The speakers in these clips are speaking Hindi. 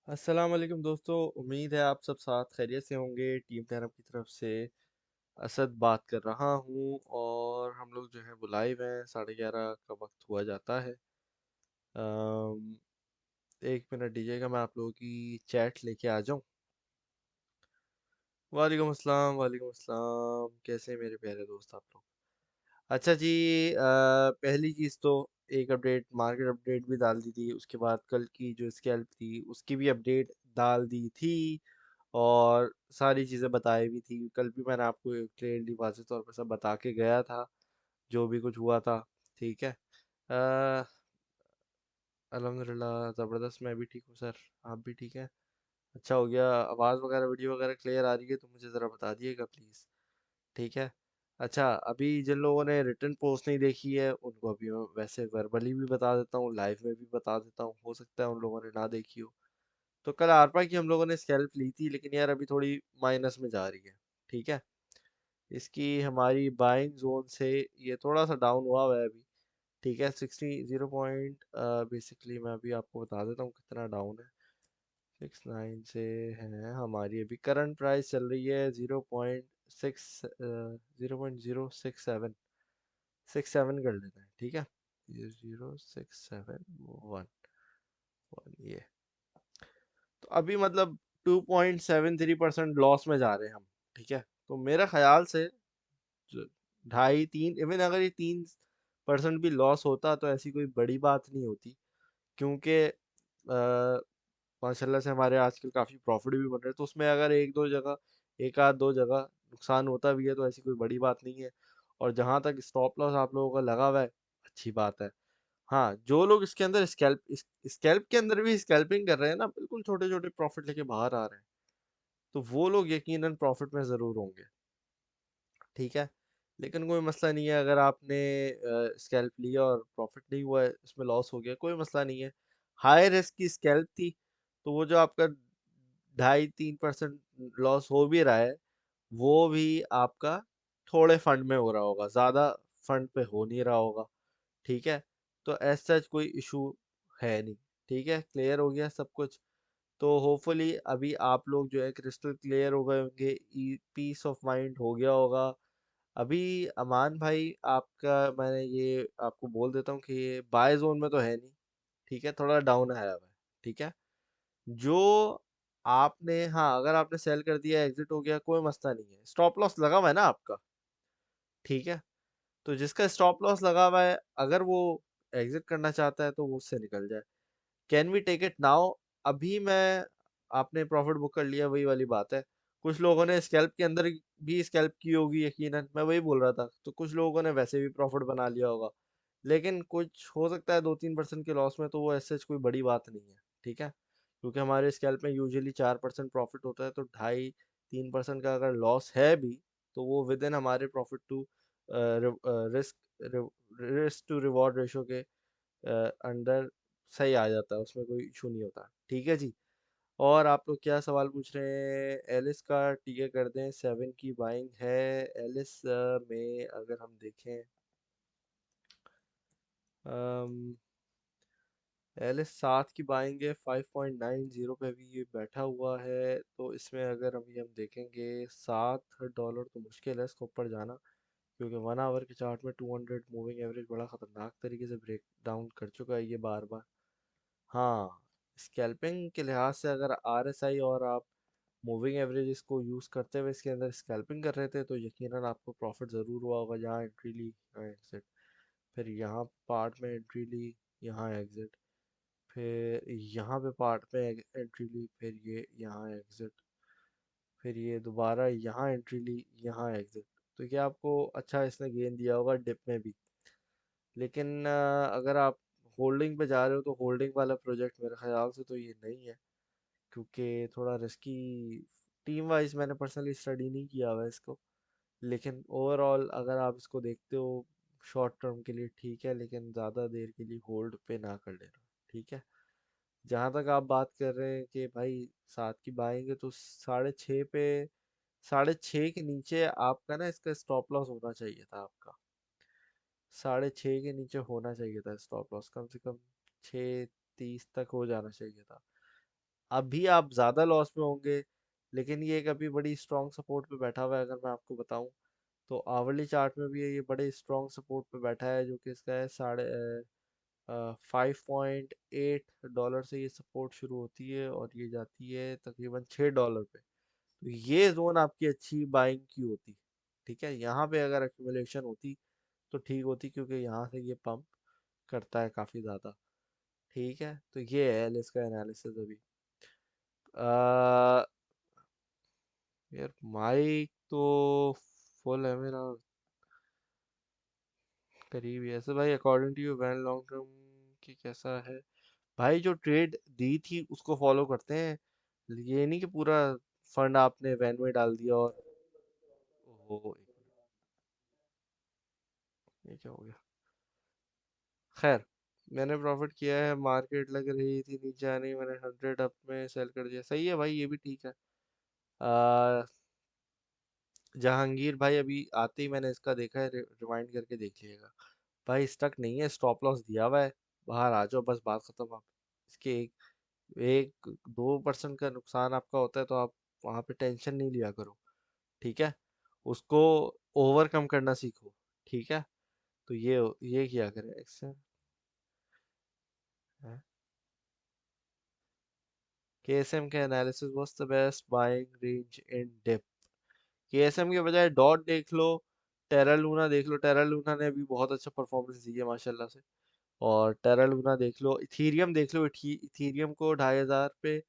अस्सलाम वालेकुम दोस्तों। उम्मीद है आप सब साथ खैरियत से होंगे। टीम टैरम की तरफ से असद बात कर रहा हूँ और हम लोग जो है वो लाइव हैं। 11:30 का वक्त हुआ जाता है। अम, एक मिनट दीजिएगा, मैं आप लोगों की चैट लेके आ जाऊँ। वालेकुम अस्सलाम, वालेकुम अस्सलाम। कैसे हैं मेरे प्यारे दोस्त आप लोग? अच्छा जी। पहली चीज़ तो एक अपडेट, मार्केट अपडेट भी डाल दी थी। उसके बाद कल की जो स्कैल्प थी उसकी भी अपडेट डाल दी थी और सारी चीज़ें बताई भी थी। कल भी मैंने आपको क्लियरली वाज़ेह तौर पर सब बता के गया था जो भी कुछ हुआ था। ठीक है। अ, अल्हम्दुलिल्लाह ज़बरदस्त, मैं भी ठीक हूँ सर। आप भी ठीक हैं? अच्छा हो गया। आवाज़ वगैरह वीडियो वगैरह क्लियर आ रही है तो मुझे ज़रा बता दिएगा प्लीज़। ठीक है। अच्छा, अभी जिन लोगों ने रिटर्न पोस्ट नहीं देखी है उनको अभी मैं वैसे वर्बली भी बता देता हूँ, लाइव में भी बता देता हूँ। हो सकता है उन लोगों ने ना देखी हो। तो कल आरपा की हम लोगों ने स्कैल्प ली थी, लेकिन यार अभी थोड़ी माइनस में जा रही है। ठीक है। इसकी हमारी बाइंग जोन से ये थोड़ा सा डाउन हुआ हुआ है अभी। ठीक है। 60 बेसिकली मैं अभी आपको बता देता हूँ कितना डाउन है। 69 से है हमारी अभी करंट प्राइस चल रही है 0.67 कर लेते हैं। ठीक है। 0.671 ये तो अभी मतलब 2.73% लॉस में जा रहे हैं हम। ठीक है। तो मेरा ख्याल से ढाई तीन, इवन अगर ये 3% भी लॉस होता तो ऐसी कोई बड़ी बात नहीं होती, क्योंकि माशाल्लाह से हमारे आजकल काफ़ी प्रॉफिट भी बन रहे हैं। तो उसमें अगर एक आध दो जगह नुकसान होता भी है तो ऐसी कोई बड़ी बात नहीं है। और जहाँ तक स्टॉप लॉस आप लोगों का लगा हुआ है, अच्छी बात है। हाँ, जो लोग इसके अंदर स्कैल्प के अंदर भी स्कैल्पिंग कर रहे हैं ना, बिल्कुल छोटे छोटे प्रॉफिट लेके बाहर आ रहे हैं, तो वो लोग यकीनन प्रॉफिट में ज़रूर होंगे। ठीक है। लेकिन कोई मसला नहीं है, अगर आपने स्कैल्प लिया और प्रॉफिट नहीं हुआ है, उसमें लॉस हो गया, कोई मसला नहीं है। हाई रिस्क की स्कैल्प थी, तो वो जो आपका 2.5-3% लॉस हो भी रहा है, वो भी आपका थोड़े फंड में हो रहा होगा, ज़्यादा फंड पे हो नहीं रहा होगा। ठीक है। तो एज सच कोई इशू है नहीं। ठीक है, क्लियर हो गया सब कुछ। तो होपफुली अभी आप लोग जो है क्रिस्टल क्लियर हो गए होंगे, पीस ऑफ माइंड हो गया होगा। अभी अमान भाई आपका, मैंने ये आपको बोल देता हूँ कि ये बाय जोन में तो है नहीं। ठीक है, थोड़ा डाउन आया हुआ है। ठीक है। जो आपने, हाँ, अगर आपने सेल कर दिया, एग्जिट हो गया, कोई मसला नहीं है। स्टॉप लॉस लगा हुआ है ना आपका? ठीक है। तो जिसका स्टॉप लॉस लगा हुआ है, अगर वो एग्जिट करना चाहता है तो वो उससे निकल जाए। Can we take it now? अभी मैं, आपने प्रॉफिट बुक कर लिया, वही वाली बात है। कुछ लोगों ने स्कैल्प के अंदर भी स्कैल्प की होगी यकीनन, मैं वही बोल रहा था। तो कुछ लोगों ने वैसे भी प्रॉफिट बना लिया होगा, लेकिन कुछ हो सकता है 2-3% के लॉस में, तो वो ऐसे कोई बड़ी बात नहीं है। ठीक है। क्योंकि हमारे स्कैल्प में यूजुअली 4% प्रॉफिट होता है, तो 2.5-3% का अगर लॉस है भी, तो वो विद इन हमारे profit to risk risk to reward ratio के अंडर सही आ जाता है, उसमें कोई इशू नहीं होता। ठीक है जी। और आप लोग क्या सवाल पूछ रहे हैं? एलिस का टीके कर दें, 7 की बाइंग है। एलिस में अगर हम देखें, एलिस 7 की बाइंग है, 5.90 पे भी ये बैठा हुआ है। तो इसमें अगर हम देखेंगे, $7 तो मुश्किल है इसको ऊपर जाना, क्योंकि 1 आवर के चार्ट में 200 मूविंग एवरेज बड़ा ख़तरनाक तरीके से ब्रेक डाउन कर चुका है ये बार बार। हाँ, स्कैल्पिंग के लिहाज से अगर आरएसआई और आप मूविंग एवरेजेस को यूज़ करते हुए इसके अंदर स्कैल्पिंग कर रहे थे, तो यकीनन आपको प्रॉफिट ज़रूर हुआ होगा। यहाँ एंट्री ली, यहाँ एग्जिट, फिर यहाँ पार्ट में एंट्री ली, यहाँ एग्जिट, फिर यहाँ पे पार्ट में एंट्री ली, फिर ये यहाँ एग्जिट, फिर ये दोबारा यहाँ एंट्री ली, यहाँ एग्जिट। तो ये आपको अच्छा इसने गेन दिया होगा डिप में भी। लेकिन अगर आप होल्डिंग पे जा रहे हो तो होल्डिंग वाला प्रोजेक्ट मेरे ख्याल से तो ये नहीं है, क्योंकि थोड़ा रिस्की। टीम वाइज मैंने पर्सनली स्टडी नहीं किया हुआ है इसको, लेकिन ओवरऑल अगर आप इसको देखते हो शॉर्ट टर्म के लिए ठीक है, लेकिन ज़्यादा देर के लिए होल्ड पे ना कर लेना। ठीक है। जहाँ तक आप बात कर रहे हैं कि भाई 7 की बाइंग है, तो 6.5 पे, 6.5 के नीचे आपका ना इसका स्टॉप लॉस होना चाहिए था आपका। 6.5 के नीचे होना चाहिए था स्टॉप लॉस, कम से कम 6.30 तक हो जाना चाहिए था। अभी आप ज़्यादा लॉस में होंगे, लेकिन ये एक अभी बड़ी स्ट्रॉन्ग सपोर्ट पे बैठा हुआ है। अगर मैं आपको बताऊं तो आवरली चार्ट में भी ये बड़े स्ट्रॉन्ग सपोर्ट पे बैठा है, जो कि इसका है 5.8 डॉलर से ये सपोर्ट शुरू होती है और ये जाती है तकरीबन $6 पे। तो ये जोन आपकी अच्छी बाइंग की होती। ठीक है, यहाँ पे अगर एक्यूमुलेशन होती तो ठीक होती, क्योंकि यहाँ से ये पंप करता है काफ़ी ज़्यादा। ठीक है, तो ये है इसका एनालिसिस अभी। आ, यार माइक तो फुल है मेरा, करीब ही है। ऐसे भाई according to you one long term की कैसा है? भाई जो ट्रेड दी थी उसको फॉलो करते हैं, ये नहीं कि पूरा फंड आपने वैन में डाल दिया और ओहो, ये क्या हो गया? खैर, मैंने प्रॉफिट किया है, मार्केट लग रही थी नीचे आने, मैंने 100 अप में सेल कर दिया। सही है भाई, ये भी ठीक है। आ, जहांगीर भाई अभी आते ही मैंने इसका देखा है, रिमाइंड करके देख लीजिएगा। भाई स्टक नहीं है, स्टॉप लॉस दिया हुआ है, बाहर आ जाओ, बस बात खत्म। आप इसके एक एक 2% का नुकसान आपका होता है तो आप वहां पे टेंशन नहीं लिया करो। ठीक है, उसको ओवरकम करना सीखो। ठीक है, तो ये किया करें इससे। केएसएम के analysis was the best buying range in dip. KSM के बजाय डॉट देख लो, टेरा लूना देख लो। टेरा लूना ने भी बहुत अच्छा परफॉर्मेंस दी है माशाल्लाह से। और टेरा लूना देख लो, इथीरियम देख लो। इथीरियम को 2,500 पे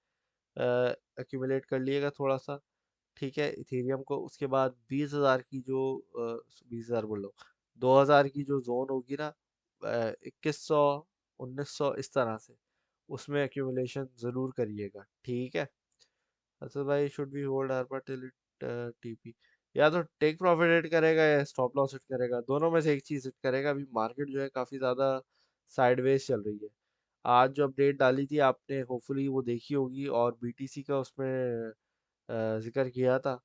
एक्यूमुलेट कर लिएगा थोड़ा सा। ठीक है, इथेरियम को उसके बाद 20,000 की जो 20,000 बोल लो, 2,000 की जो जोन होगी ना, 2100, 1900 इस तरह से, उसमें एक्यूमुलेशन जरूर करिएगा। ठीक है। अच्छा भाई, शुड बी होल्ड आर पर टिल इट टीपी। या तो टेक प्रॉफिट हिट करेगा या स्टॉप लॉस हिट करेगा, दोनों में से एक चीज हिट करेगा। अभी मार्केट जो है काफी ज्यादा साइडवेज चल रही है। आज जो अपडेट डाली थी आपने, होपफुली वो देखी होगी, और बीटीसी का उसमें जिक्र किया था।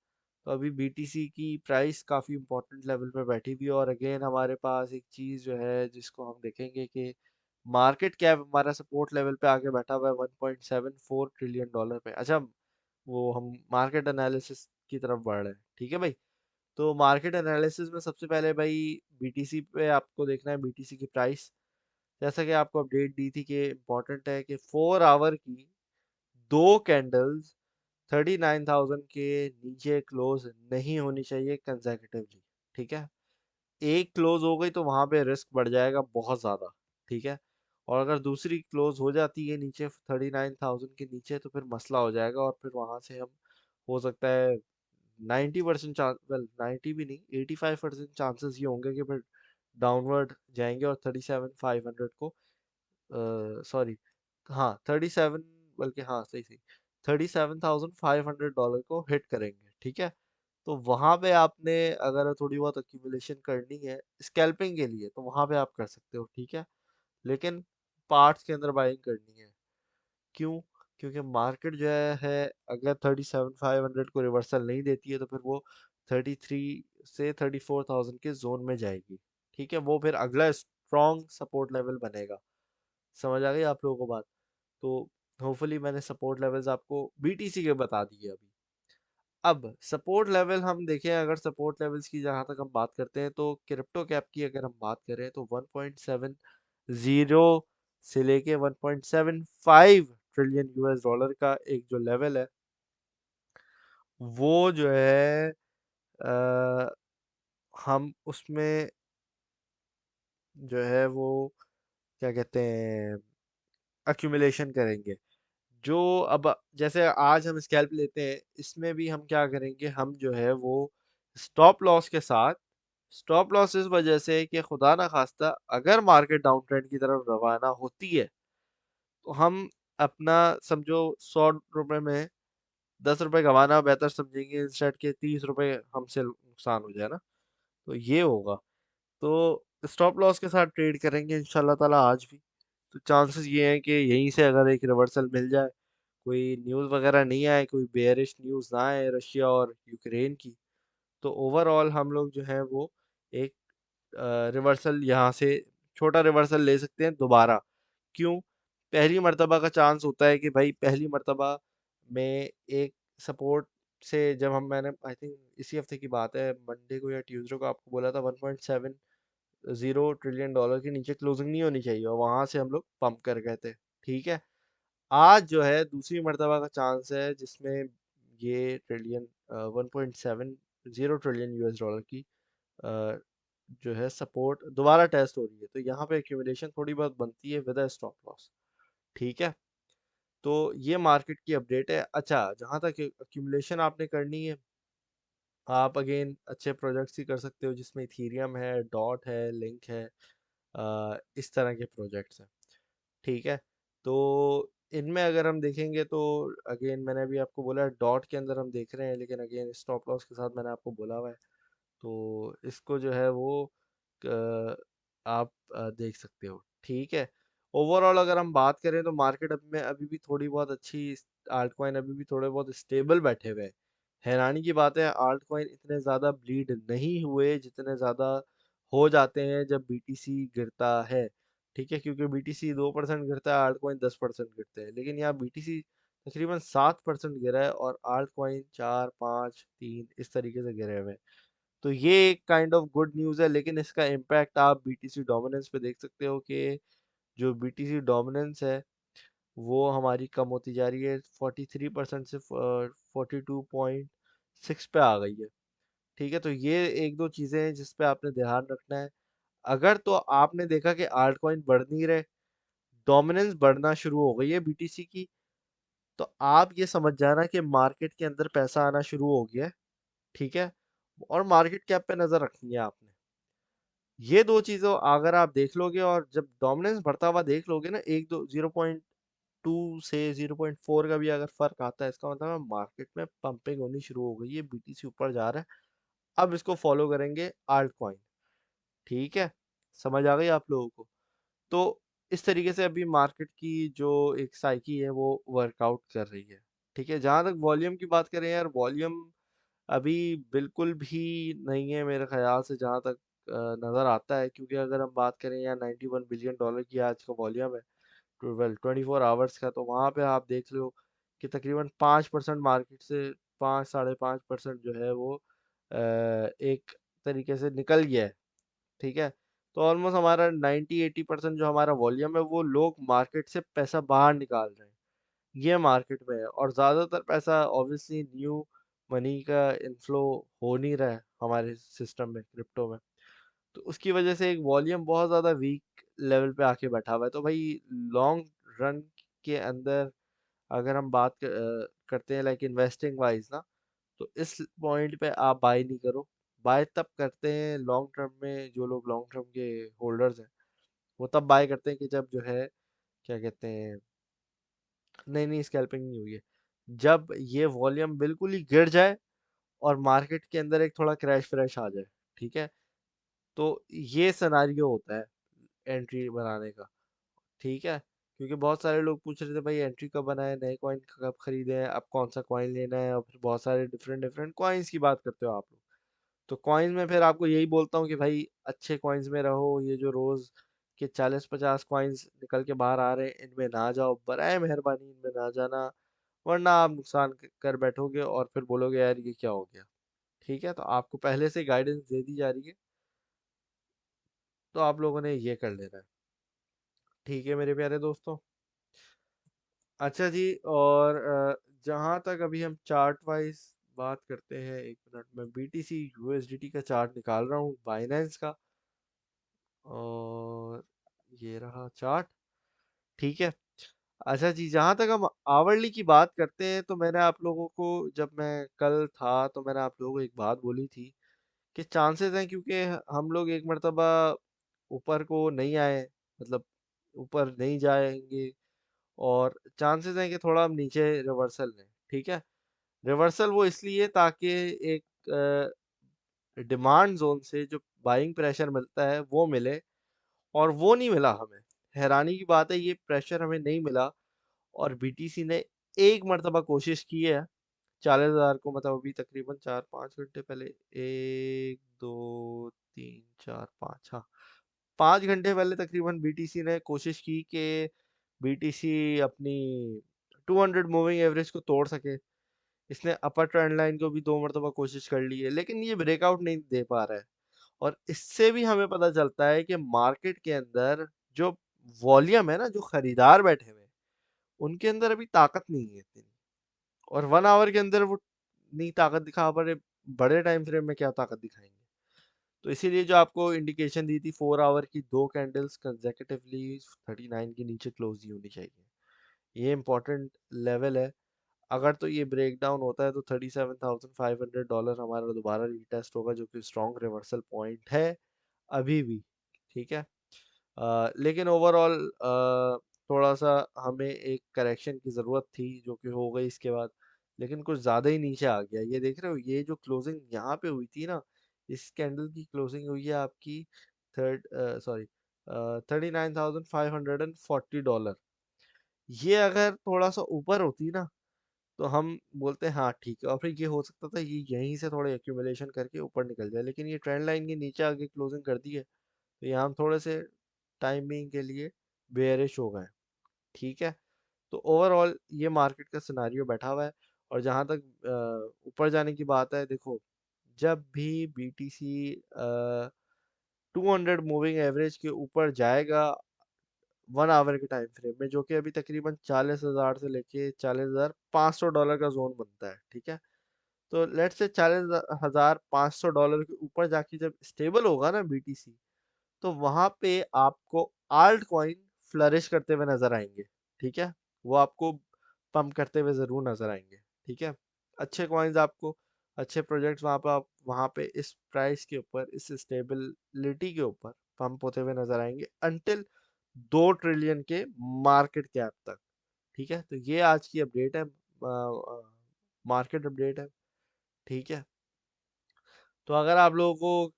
तो अभी बीटीसी की प्राइस काफ़ी इंपॉर्टेंट लेवल पे बैठी हुई है, और अगेन हमारे पास एक चीज़ जो है जिसको हम देखेंगे कि मार्केट कैप हमारा सपोर्ट लेवल पे आके बैठा हुआ है 1.74 ट्रिलियन डॉलर पे। अच्छा, वो हम मार्केट एनालिसिस की तरफ बढ़ रहे हैं। ठीक है भाई, तो मार्केट एनालिसिस में सबसे पहले भाई बीटीसी पे आपको देखना है बीटीसी की प्राइस। जैसा कि आपको अपडेट दी थी कि इम्पोर्टेंट है कि 4 आवर की दो कैंडल्स 39,000 के नीचे क्लोज नहीं होनी चाहिए कंसेक्यूटिवली। ठीक है, एक क्लोज हो गई तो वहां पे रिस्क बढ़ जाएगा बहुत ज्यादा। ठीक है, और अगर दूसरी क्लोज हो जाती है नीचे 39,000 के नीचे, तो फिर मसला हो जाएगा, और फिर वहां से हम, हो सकता है 90% चांस, वेल 90 भी नहीं, 85% चांसेस ये होंगे कि फिर डाउनवर्ड जाएंगे और 37,500 को, सॉरी, हाँ 37, बल्कि हाँ सही सही, $37,500 को हिट करेंगे। ठीक है, तो वहां पे आपने अगर थोड़ी बहुत अक्यूमुलेशन करनी है स्कैल्पिंग के लिए, तो वहां पे आप कर सकते हो। ठीक है, लेकिन पार्ट्स के अंदर बाइंग करनी है। क्यों? क्योंकि मार्केट जो है अगर 37,500 को रिवर्सल नहीं देती है, तो फिर वो 33 से 34,000 के जोन में जाएगी। ठीक है, वो फिर अगला स्ट्रॉन्ग सपोर्ट लेवल बनेगा। समझ आ गई आप लोगों को बात? तो होपफुली मैंने सपोर्ट लेवल्स आपको बीटीसी के बता दिए अभी। अब सपोर्ट लेवल हम देखें, अगर सपोर्ट लेवल्स की जहां तक हम बात करते हैं, तो क्रिप्टो कैप की अगर हम बात करें तो 1.70 से लेके 1.75 ट्रिलियन यूएस डॉलर का एक जो लेवल है, वो जो है आ, हम उसमें जो है वो क्या कहते हैं, अक्यूमुलेशन करेंगे। जो अब जैसे आज हम स्कैल्प लेते हैं, इसमें भी हम क्या करेंगे, हम जो है वो स्टॉप लॉस के साथ स्टॉप लॉस इस वजह से कि खुदा ना खास्ता अगर मार्केट डाउन ट्रेंड की तरफ रवाना होती है तो हम अपना समझो 100 रुपए में 10 रुपए गंवाना बेहतर समझेंगे, इंस्टेड के 30 रुपए हमसे नुकसान हो जाए ना, तो ये होगा। तो स्टॉप लॉस के साथ ट्रेड करेंगे इंशाल्लाह ताला आज भी। तो चांसेस ये हैं कि यहीं से अगर एक रिवर्सल मिल जाए, कोई न्यूज़ वगैरह नहीं आए, कोई बेयरिश न्यूज़ ना आए रशिया और यूक्रेन की, तो ओवरऑल हम लोग जो है वो एक रिवर्सल यहाँ से छोटा रिवर्सल ले सकते हैं दोबारा। क्यों? पहली मर्तबा का चांस होता है कि भाई पहली मर्तबा में एक सपोर्ट से जब हम मैंने आई थिंक इसी हफ्ते की बात है, मंडे को या ट्यूसडे को आपको बोला था 1.70 ट्रिलियन डॉलर के नीचे क्लोजिंग नहीं होनी चाहिए और वहां से हम लोग पंप कर गए थे। ठीक है, आज जो है दूसरी मर्तबा का चांस है जिसमें ये ट्रिलियन 1.70 ट्रिलियन यूएस डॉलर की अ, जो है सपोर्ट दोबारा टेस्ट हो रही है, तो यहाँ पे एक्यूमुलेशन थोड़ी बहुत बनती है विद स्टॉप लॉस। ठीक है, तो ये मार्केट की अपडेट है। अच्छा, जहाँ तक एक्यूमुलेशन आपने करनी है, आप अगेन अच्छे प्रोजेक्ट्स ही कर सकते हो जिसमें इथीरियम है, डॉट है, लिंक है, इस तरह के प्रोजेक्ट्स हैं। ठीक है, तो इनमें अगर हम देखेंगे तो अगेन मैंने अभी आपको बोला डॉट के अंदर हम देख रहे हैं, लेकिन अगेन स्टॉप लॉस के साथ मैंने आपको बोला हुआ है, तो इसको जो है वो आप देख सकते हो। ठीक है, ओवरऑल अगर हम बात करें तो मार्केट अब में अभी भी थोड़ी बहुत अच्छी, आल्ट कॉइन अभी भी थोड़े बहुत स्टेबल बैठे हुए हैं। हैरानी की बात है, आल्ट कॉइन इतने ज़्यादा ब्लीड नहीं हुए जितने ज़्यादा हो जाते हैं जब बीटीसी गिरता है। ठीक है, क्योंकि बीटीसी 2% गिरता है, आल्ट कॉइन 10% गिरते हैं, लेकिन यहाँ बीटीसी तकरीबन 7% गिरा है और आल्ट कॉइन 4, 5, 3 इस तरीके से गिरे हुए हैं। तो ये एक काइंड ऑफ गुड न्यूज़ है, लेकिन इसका इम्पैक्ट आप बीटीसी डोमिनेंस पे देख सकते हो कि जो बीटीसी डोमिनेंस है वो हमारी कम होती जा रही है, 43% से 42.6 पे आ गई है। ठीक है, तो ये एक दो चीज़ें हैं जिस पे आपने ध्यान रखना है। अगर तो आपने देखा कि आल्ट कॉइन बढ़ नहीं रहे, डोमिनेंस बढ़ना शुरू हो गई है बीटीसी की, तो आप ये समझ जाना कि मार्केट के अंदर पैसा आना शुरू हो गया है। ठीक है, और मार्केट कैप पे नज़र रखनी है आपने। ये दो चीज़ों अगर आप देख लोगे और जब डोमिनेंस बढ़ता हुआ देख लोगे ना, एक दो 0.2 से 0.4 का भी अगर फर्क आता है, इसका मतलब है मार्केट में पंपिंग होनी शुरू हो गई है, बीटीसी ऊपर जा रहा है। अब इसको फॉलो करेंगे आल्ट कॉइन। ठीक है, समझ आ गई आप लोगों को? तो इस तरीके से अभी मार्केट की जो एक साइकी है वो वर्कआउट कर रही है। ठीक है, जहां तक वॉल्यूम की बात करें यार, वॉल्यूम अभी बिल्कुल भी नहीं है मेरे ख्याल से, जहां तक नजर आता है, क्योंकि अगर हम बात करें यार 91 बिलियन डॉलर की आज का वॉल्यूम है, 24 आवर्स का, तो वहां पे आप देख लो कि तकरीबन 5% मार्केट से 5 साढ़े 5% जो है वो एक तरीके से निकल गया है। ठीक है, तो ऑलमोस्ट हमारा 90-80% जो हमारा वॉल्यूम है वो लोग मार्केट से पैसा बाहर निकाल रहे हैं, ये मार्केट में है। और ज़्यादातर पैसा ऑब्वियसली न्यू मनी का इनफ्लो हो नहीं रहा है हमारे सिस्टम में, क्रिप्टो में, तो उसकी वजह से एक वॉल्यूम बहुत ज़्यादा वीक लेवल पे आके बैठा हुआ है। तो भाई लॉन्ग रन के अंदर अगर हम बात करते हैं लाइक इन्वेस्टिंग वाइज ना, तो इस पॉइंट पे आप बाय नहीं करो। बाय तब करते हैं लॉन्ग टर्म में, जो लोग लॉन्ग टर्म के होल्डर्स हैं वो तब बाय करते हैं कि जब जो है क्या कहते हैं, नहीं नहीं स्कैल्पिंग नहीं हुई है, जब ये वॉल्यूम बिल्कुल ही गिर जाए और मार्केट के अंदर एक थोड़ा क्रैश फ्रैश आ जाए। ठीक है, तो ये सिनारियो होता है एंट्री बनाने का। ठीक है, क्योंकि बहुत सारे लोग पूछ रहे थे भाई एंट्री कब बनाए, नए कॉइन कब खरीदे हैं, अब कौन सा कॉइन लेना है, और फिर बहुत सारे डिफरेंट डिफरेंट कॉइन्स की बात करते हो आप लोग। तो कॉइन्स में फिर आपको यही बोलता हूँ कि भाई अच्छे कॉइन्स में रहो, ये जो रोज के 40-50 कॉइन्स निकल के बाहर आ रहे हैं इनमें ना जाओ, बराए मेहरबानी इनमें ना जाना, वरना आप नुकसान कर बैठोगे और फिर बोलोगे यार ये क्या हो गया। ठीक है, तो आपको पहले से गाइडेंस दे दी जा रही है, तो आप लोगों ने ये कर लेना है। ठीक है मेरे प्यारे दोस्तों। अच्छा जी, और जहाँ तक अभी हम चार्ट वाइज बात करते हैं, एक मिनट में बीटीसी यूएसडीटी का चार्ट निकाल रहा हूँ बाइनेंस का, और ये रहा चार्ट। ठीक है, अच्छा जी, जहाँ तक हम आवरली की बात करते हैं, तो मैंने आप लोगों को जब मैं कल था तो मैंने आप लोगों को एक बात बोली थी के चांसेस हैं, क्योंकि हम लोग एक मर्तबा ऊपर को नहीं आए, मतलब ऊपर नहीं जाएंगे, और चांसेस हैं कि थोड़ा हम नीचे रिवर्सल लें। ठीक है, रिवर्सल वो इसलिए ताकि एक डिमांड जोन से जो बाइंग प्रेशर मिलता है वो मिले, और वो नहीं मिला हमें। हैरानी की बात है, ये प्रेशर हमें नहीं मिला, और बीटीसी ने एक मर्तबा कोशिश की है 40,000 को, मतलब अभी तकरीबन 4-5 घंटे पहले, 1 2 3 4 5, हाँ 5 घंटे पहले तकरीबन बीटीसी ने कोशिश की कि बीटीसी अपनी 200 मूविंग एवरेज को तोड़ सके। इसने अपर ट्रेंड लाइन को भी 2 मरतबा कोशिश कर ली है, लेकिन ये ब्रेकआउट नहीं दे पा रहा है। और इससे भी हमें पता चलता है कि मार्केट के अंदर जो वॉल्यूम है ना, जो खरीदार बैठे हुए हैं, उनके अंदर अभी ताकत नहीं है इतनी। और 1 आवर के अंदर वो नहीं ताकत दिखा पा रहे, बड़े टाइम फ्रेम में क्या ताकत दिखाएंगे। तो इसीलिए जो आपको इंडिकेशन दी थी 4 आवर की, 2 कैंडल्स कंजेक्टिवली 39 के नीचे क्लोज ही होनी चाहिए, ये इंपॉर्टेंट लेवल है। अगर तो ये ब्रेक डाउन होता है तो $37,500 हमारा दोबारा रीटेस्ट होगा, जो कि स्ट्रॉन्ग रिवर्सल पॉइंट है अभी भी। ठीक है, लेकिन ओवरऑल थोड़ा सा हमें एक करेक्शन की ज़रूरत थी, जो कि हो गई इसके बाद, लेकिन कुछ ज़्यादा ही नीचे आ गया। ये देख रहे हो, ये जो क्लोजिंग यहाँ पे हुई थी ना, इस कैंडल की क्लोजिंग हुई है आपकी थर्ड सॉरी $39,540। ये अगर थोड़ा सा ऊपर होती ना, तो हम बोलते हैं हाँ ठीक है, और फिर ये हो सकता था ये यहीं से थोड़े एक्यूमुलेशन करके ऊपर निकल जाए, लेकिन ये ट्रेंड लाइन के नीचे आगे क्लोजिंग कर दी है, तो यहाँ हम थोड़े से टाइमिंग के लिए बेयरिश हो गए। ठीक है, तो ओवरऑल ये मार्केट का सिनारियो बैठा हुआ है। और जहाँ तक ऊपर जाने की बात है, देखो जब भी बीटीसी 200 मूविंग एवरेज के ऊपर जाएगा 1 आवर के टाइम फ्रेम में, जो कि अभी तकरीबन 40,000 से लेके $40,500 का जोन बनता है। ठीक है, तो लेट्स से $40,500 के ऊपर जाके जब स्टेबल होगा ना बीटीसी, तो वहां पे आपको आल्ट कॉइन फ्लरिश करते हुए नजर आएंगे। ठीक है, वो आपको पंप करते हुए जरूर नजर आएंगे। ठीक है, अच्छे कॉइन्स आपको, अच्छे प्रोजेक्ट्स वहां पर आप वहां पे इस प्राइस के ऊपर, इस स्टेबिलिटी के ऊपर पंप होते हुए नजर आएंगे, अनटिल 2 ट्रिलियन के मार्केट कैप तक। ठीक है, तो ये आज की अपडेट है, मार्केट अपडेट है। ठीक है, तो अगर आप लोगों को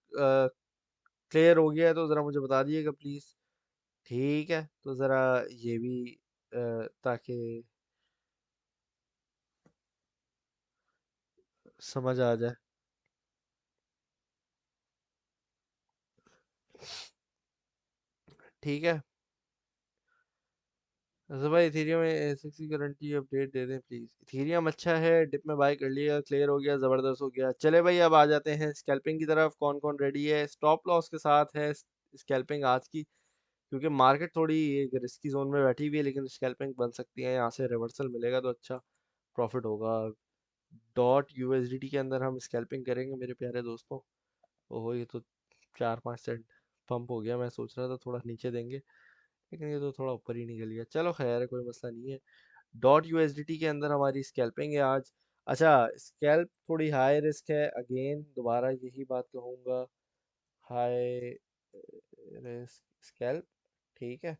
क्लियर हो गया है तो ज़रा मुझे बता दिएगा प्लीज़। ठीक है, तो ज़रा ये भी ताकि समझ आ जाए। ठीक है, तो भाई इथेरियम में एसिक्स की गारंटी अपडेट दे दें प्लीज़। इथेरियम अच्छा है, डिप में बाय कर लिया, क्लियर हो गया, ज़बरदस्त हो गया। चले भाई, अब आ जाते हैं स्कैल्पिंग की तरफ। कौन कौन रेडी है? स्टॉप लॉस के साथ है स्कैल्पिंग आज की, क्योंकि मार्केट थोड़ी एक रिस्की जोन में बैठी हुई है, लेकिन स्कैल्पिंग बन सकती है। यहाँ से रिवर्सल मिलेगा तो अच्छा प्रॉफिट होगा। डॉट यूएसडीटी के अंदर हम स्कैल्पिंग करेंगे मेरे प्यारे दोस्तों। ओहो, ये तो 4-5 सेंट पंप हो गया। मैं सोच रहा था थोड़ा नीचे देंगे, लेकिन ये तो थोड़ा ऊपर ही निकल गया। चलो खैर है, कोई मसला नहीं है। डॉट यूएसडीटी के अंदर हमारी स्कैल्पिंग है आज। अच्छा, स्कैल्प थोड़ी हाई रिस्क है, अगेन दोबारा यही बात कहूँगा, हाई रिस्क स्कैल्प। ठीक है,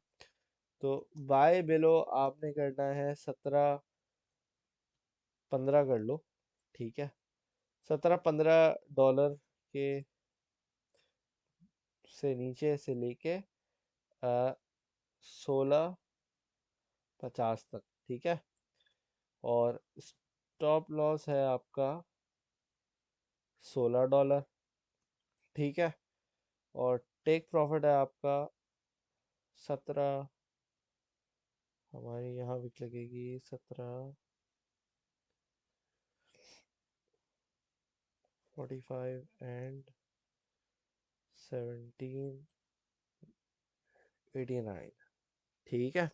तो बाय बिलो आपने करना है 17-15 कर लो। ठीक है, $17-15 के से नीचे से लेके 1650 तक। ठीक है, और स्टॉप लॉस है आपका $16। ठीक है, और टेक प्रॉफिट है आपका 17, हमारी यहाँ भी लगेगी 17:45 एंड 17:89। ठीक है,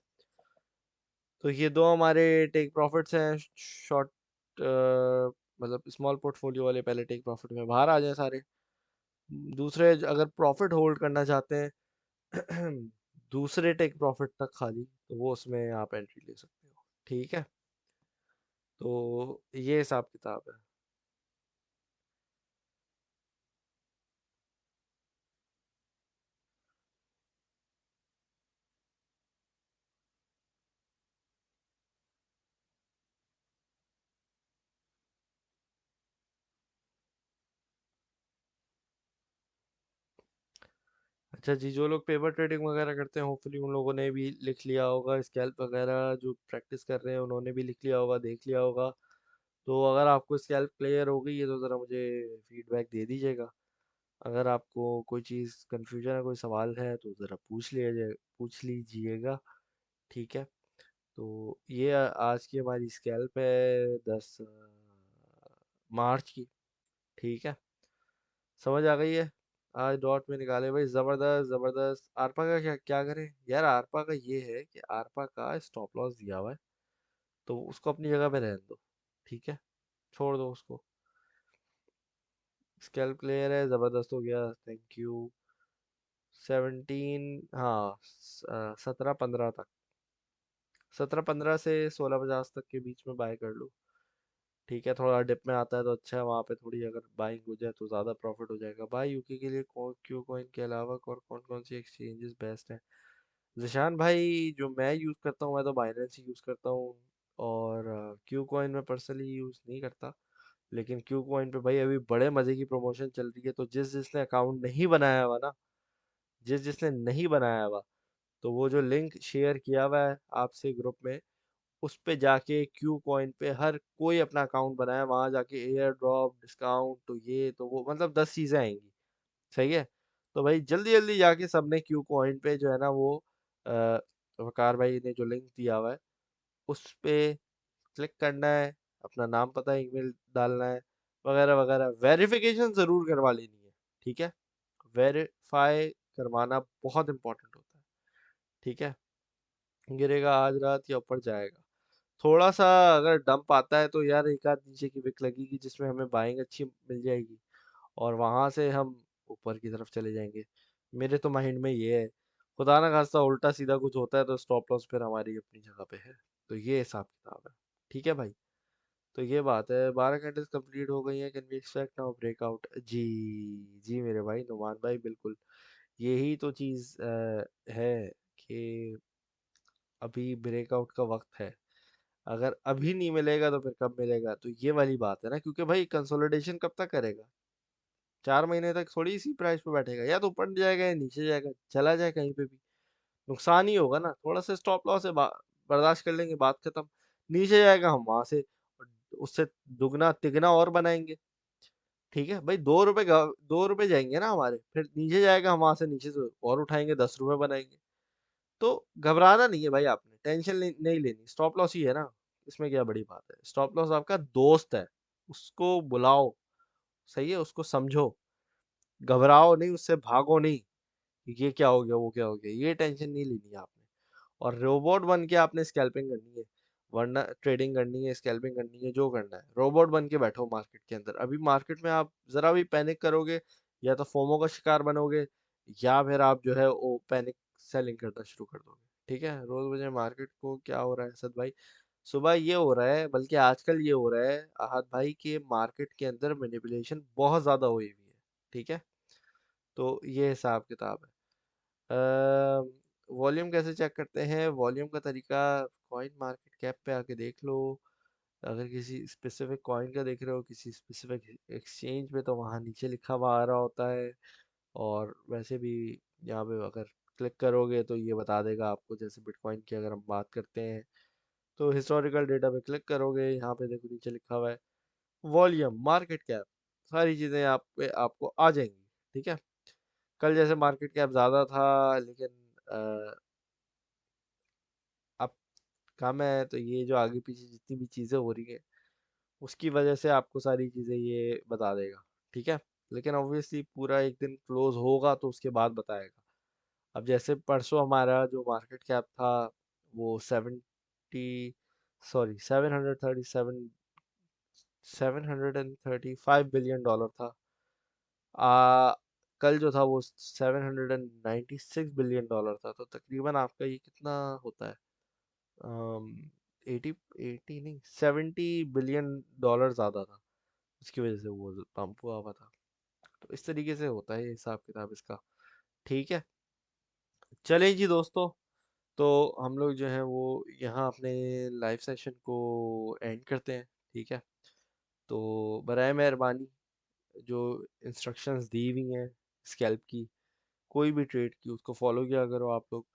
तो ये दो हमारे टेक प्रॉफिट्स हैं। शॉर्ट मतलब स्मॉल पोर्टफोलियो वाले पहले टेक प्रॉफिट में बाहर आ जाए सारे। दूसरे अगर प्रॉफिट होल्ड करना चाहते हैं दूसरे टेक प्रॉफिट तक खाली, तो वो उसमें आप एंट्री ले सकते हो। ठीक है, तो ये हिसाब किताब है। अच्छा जी, जो लोग पेपर ट्रेडिंग वगैरह करते हैं होपफुली उन लोगों ने भी लिख लिया होगा, स्कैल्प वगैरह जो प्रैक्टिस कर रहे हैं उन्होंने भी लिख लिया होगा, देख लिया होगा। तो अगर आपको स्कैल्प क्लियर हो गई है तो ज़रा मुझे फीडबैक दे दीजिएगा। अगर आपको कोई चीज़ कन्फ्यूजन है, कोई सवाल है तो ज़रा पूछ लीजिएगा। ठीक है। तो ये आज की हमारी स्कैल्प है 10 मार्च की। ठीक है, समझ आ गई है। आज डॉट में निकाले भाई, जबरदस्त जबरदस्त। आरपा का क्या क्या करें यार? आरपा का ये है कि आरपा का स्टॉप लॉस दिया हुआ है, तो उसको अपनी जगह पे रहने दो। ठीक है, छोड़ दो उसको। स्कैल्प क्लियर है, जबरदस्त हो गया, थैंक यू। 17, हाँ, 17-15 तक, 17-15 से 16-50 तक के बीच में बाय कर लो। ठीक है, थोड़ा डिप में आता है तो अच्छा है, वहाँ पे थोड़ी अगर बाइंग हो जाए तो ज़्यादा प्रॉफिट हो जाएगा। बाय यूके के लिए क्यू कॉइन के अलावा और कौन कौन सी एक्सचेंजेस बेस्ट हैं? जिशान भाई, जो मैं यूज़ करता हूँ, मैं तो बाइनेंस यूज़ करता हूँ। और क्यू कॉइन में पर्सनली यूज़ नहीं करता। लेकिन क्यू कॉइन पे भाई अभी बड़े मज़े की प्रमोशन चल रही है, तो जिस जिसने अकाउंट नहीं बनाया हुआ ना, जिस जिसने नहीं बनाया हुआ, तो वो जो लिंक शेयर किया हुआ है आपसे ग्रुप में, उस पे जाके क्यू कॉइन पे हर कोई अपना अकाउंट बनाया, वहां जाके एयर ड्रॉप डिस्काउंट तो ये तो वो, मतलब 10 चीजें आएंगी। सही है। तो भाई जल्दी जल्दी जाके सबने क्यू कॉइन पे जो है ना वो आ, वकार भाई ने जो लिंक दिया हुआ है उस पे क्लिक करना है, अपना नाम पता ईमेल डालना है, वगैरह वगैरह। वेरिफिकेशन जरूर करवा लेनी है। ठीक है, वेरीफाई करवाना बहुत इंपॉर्टेंट होता है। ठीक है, गिरेगा आज रात या ऊपर जाएगा। थोड़ा सा अगर डंप आता है तो यार एक आध नीचे की विक लगेगी जिसमें हमें बाइंग अच्छी मिल जाएगी, और वहां से हम ऊपर की तरफ चले जाएंगे। मेरे तो माइंड में ये है। खुदा ना खास्ता उल्टा सीधा कुछ होता है तो स्टॉप लॉस फिर हमारी अपनी जगह पे है। तो ये हिसाब किताब है। ठीक है भाई। तो ये बात है, 12 कैंडल्स कंप्लीट हो गई हैं, can we expect now breakout? जी, जी मेरे भाई नुमान भाई, बिल्कुल यही तो चीज़ है कि अभी ब्रेकआउट का वक्त है। अगर अभी नहीं मिलेगा तो फिर कब मिलेगा? तो ये वाली बात है ना, क्योंकि भाई कंसोलिडेशन कब तक करेगा? 4 महीने तक थोड़ी इसी प्राइस पे बैठेगा, या तो ऊपर जाएगा या नीचे जाएगा, चला जाए कहीं पे भी नुकसान ही होगा ना। थोड़ा सा स्टॉप लॉस है, बर्दाश्त कर लेंगे, बात खत्म। नीचे जाएगा हम वहां से उससे दुगना तिगना और बनाएंगे। ठीक है भाई, 2 रुपए 2 रुपए जाएंगे ना हमारे, फिर नीचे जाएगा हम वहां से नीचे से और उठाएंगे, 10 रुपए बनाएंगे। तो घबराना नहीं है भाई, आपने टेंशन नहीं लेनी। स्टॉप लॉस ही है ना, इसमें क्या बड़ी बात है? स्टॉप लॉस आपका दोस्त है, उसको बुलाओ। सही है, उसको समझो। घबराओ नहीं, उससे भागो नहीं कि ये क्या हो गया वो क्या हो गया, ये टेंशन नहीं लेनी है आपने। और रोबोट बन के आपने स्कैल्पिंग करनी है, वरना ट्रेडिंग करनी है, स्कैल्पिंग करनी है, जो करना है रोबोट बन के बैठो मार्केट के अंदर। अभी मार्केट में आप जरा भी पैनिक करोगे, या तो फोमो का शिकार बनोगे, या फिर आप जो है वो पैनिक सेलिंग करना शुरू कर दोगे। ठीक है, रोज मुझे मार्केट को क्या हो रहा है सद भाई? सुबह ये हो रहा है, बल्कि आजकल ये हो रहा है आहत भाई, के मार्केट के अंदर मैनिपुलेशन बहुत ज्यादा हुई हुई है। ठीक है, तो ये हिसाब किताब है। वॉल्यूम कैसे चेक करते हैं? वॉल्यूम का तरीका, कॉइन मार्केट कैप पे आके देख लो। अगर किसी स्पेसिफिक कॉइन का देख रहे हो किसी स्पेसिफिक एक्सचेंज पे, तो वहाँ नीचे लिखा हुआ आ रहा होता है। और वैसे भी यहाँ पे अगर क्लिक करोगे तो ये बता देगा आपको, जैसे बिटकॉइन की अगर हम बात करते हैं तो हिस्टोरिकल डेटा पे क्लिक करोगे, यहाँ पे देखो नीचे लिखा हुआ है वॉल्यूम, मार्केट कैप, सारी चीज़ें आप पे आपको आ जाएंगी। ठीक है, कल जैसे मार्केट कैप ज़्यादा था, लेकिन अब कम है, तो ये जो आगे पीछे जितनी भी चीज़ें हो रही है उसकी वजह से आपको सारी चीज़ें ये बता देगा। ठीक है, लेकिन ऑब्वियसली पूरा एक दिन क्लोज होगा तो उसके बाद बताएगा। अब जैसे परसों हमारा जो मार्केट कैप था वो 735 बिलियन डॉलर था। आ, कल जो था वो 796 बिलियन डॉलर था, तो तकरीबन आपका ये कितना होता है? 80, 80 नहीं, 70 बिलियन डॉलर ज़्यादा था। उसकी वजह से वो पंप हुआ हुआ था। तो इस तरीके से होता है ये हिसाब किताब इसका। ठीक है, चलें जी दोस्तों, तो हम लोग जो है वो यहाँ अपने लाइव सेशन को एंड करते हैं। ठीक है, तो बराए मेहरबानी जो इंस्ट्रक्शंस दी हुई हैं स्कैल्प की, कोई भी ट्रेड की उसको फॉलो किया करो आप लोग।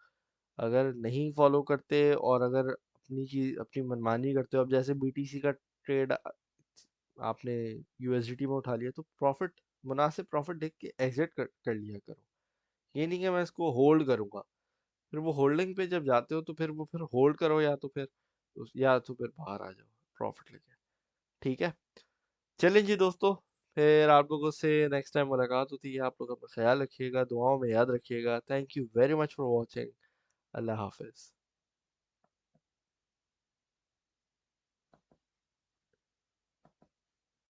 अगर नहीं फॉलो करते और अगर अपनी चीज अपनी मनमानी करते हो, अब जैसे बीटीसी का ट्रेड आपने यूएसडीटी में उठा लिया तो प्रॉफिट, मुनासिब प्रॉफिट देख के एग्जिट कर लिया करो। ये नहीं कि मैं इसको होल्ड करूंगा, फिर वो होल्डिंग पे जब जाते हो तो फिर वो फिर होल्ड करो, या तो फिर बाहर आ जाओ प्रॉफिट लेके। ठीक है, चलिए जी दोस्तों, फिर आप लोगों से नेक्स्ट टाइम मुलाकात होती है। आप लोग अपना ख्याल रखिएगा, दुआओं में याद रखिएगा। Thank you very much for watching. Allah Hafiz.